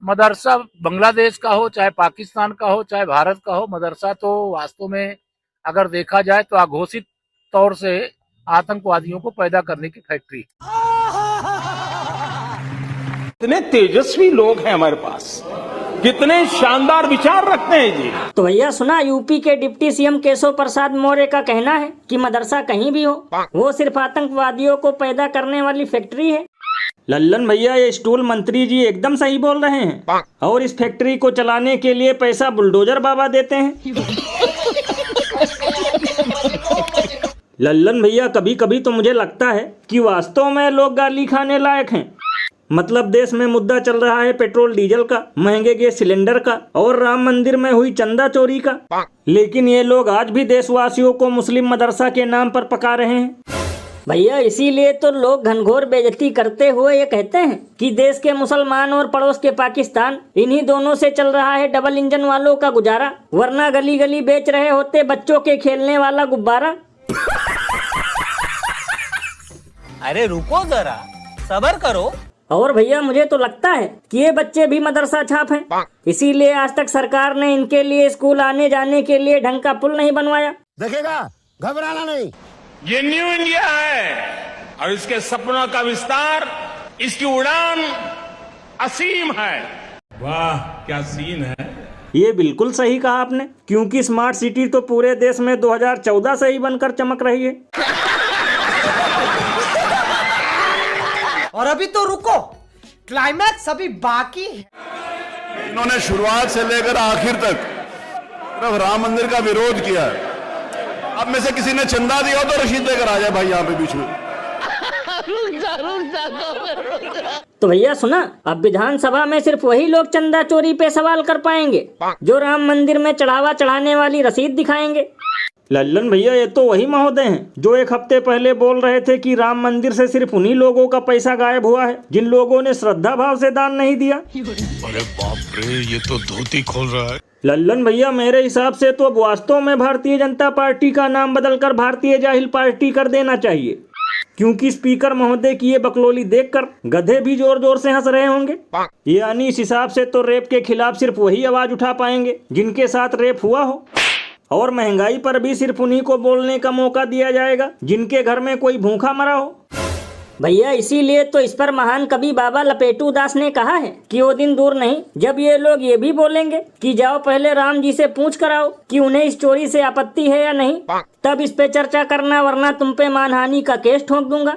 मदरसा बांग्लादेश का हो, चाहे पाकिस्तान का हो, चाहे भारत का हो, मदरसा तो वास्तव में अगर देखा जाए तो अघोषित तौर से आतंकवादियों को पैदा करने की फैक्ट्री। कितने तेजस्वी लोग हैं हमारे पास, कितने शानदार विचार रखते हैं जी। तो भैया सुना, यूपी के डिप्टी सीएम केशव प्रसाद मौर्य का कहना है कि मदरसा कहीं भी हो, वो सिर्फ आतंकवादियों को पैदा करने वाली फैक्ट्री है। लल्लन भैया, ये स्टूल मंत्री जी एकदम सही बोल रहे हैं, और इस फैक्ट्री को चलाने के लिए पैसा बुलडोजर बाबा देते हैं। लल्लन भैया, कभी कभी तो मुझे लगता है कि वास्तव में लोग गाली खाने लायक हैं। मतलब देश में मुद्दा चल रहा है पेट्रोल डीजल का, महंगे गैस सिलेंडर का, और राम मंदिर में हुई चंदा चोरी का, लेकिन ये लोग आज भी देशवासियों को मुस्लिम मदरसा के नाम पर पका रहे हैं। भैया, इसीलिए तो लोग घनघोर बेइज्जती करते हुए ये कहते हैं कि देश के मुसलमान और पड़ोस के पाकिस्तान, इन्हीं दोनों से चल रहा है डबल इंजन वालों का गुजारा, वरना गली गली बेच रहे होते बच्चों के खेलने वाला गुब्बारा। अरे रुको जरा, सब्र करो। और भैया, मुझे तो लगता है कि ये बच्चे भी मदरसा छाप हैं, इसीलिए आज तक सरकार ने इनके लिए स्कूल आने जाने के लिए ढंग का पुल नहीं बनवाया। देखेगा, घबराना नहीं। ये न्यू इंडिया है और इसके सपनों का विस्तार, इसकी उड़ान असीम है। वाह क्या सीन है। ये बिल्कुल सही कहा आपने, क्योंकि स्मार्ट सिटी तो पूरे देश में 2014 से ही बनकर चमक रही है। और अभी तो रुको, क्लाइमैक्स अभी बाकी है। इन्होंने शुरुआत से लेकर आखिर तक सिर्फ राम मंदिर का विरोध किया है। अब में से किसी ने चंदा दिया हो तो रशीद लेकर आ जाए भाई यहाँ पे बीच में। तो भैया सुना, अब विधानसभा में सिर्फ वही लोग चंदा चोरी पे सवाल कर पाएंगे जो राम मंदिर में चढ़ावा चढ़ाने वाली रसीद दिखाएंगे। लल्लन भैया, ये तो वही महोदय हैं जो एक हफ्ते पहले बोल रहे थे कि राम मंदिर से सिर्फ उन्हीं लोगों का पैसा गायब हुआ है जिन लोगों ने श्रद्धा भाव से दान नहीं दिया। अरे बाप रे, ये तो धोती खोल रहा है। लल्लन भैया, मेरे हिसाब से तो अब वास्तव में भारतीय जनता पार्टी का नाम बदलकर भारतीय जाहिल पार्टी कर देना चाहिए, क्योंकि स्पीकर महोदय की ये बकलोली देखकर गधे भी जोर जोर से हंस रहे होंगे। यानी इस हिसाब से तो रेप के खिलाफ सिर्फ वही आवाज उठा पाएंगे जिनके साथ रेप हुआ हो, और महंगाई पर भी सिर्फ उन्हीं को बोलने का मौका दिया जाएगा जिनके घर में कोई भूखा मरा हो। भैया, इसीलिए तो इस पर महान कवि बाबा लपेटू दास ने कहा है कि वो दिन दूर नहीं जब ये लोग ये भी बोलेंगे कि जाओ पहले राम जी से पूछ कर आओ कि उन्हें इस चोरी से आपत्ति है या नहीं, तब इस पे चर्चा करना, वरना तुम पे मानहानि का केस ठोक दूंगा।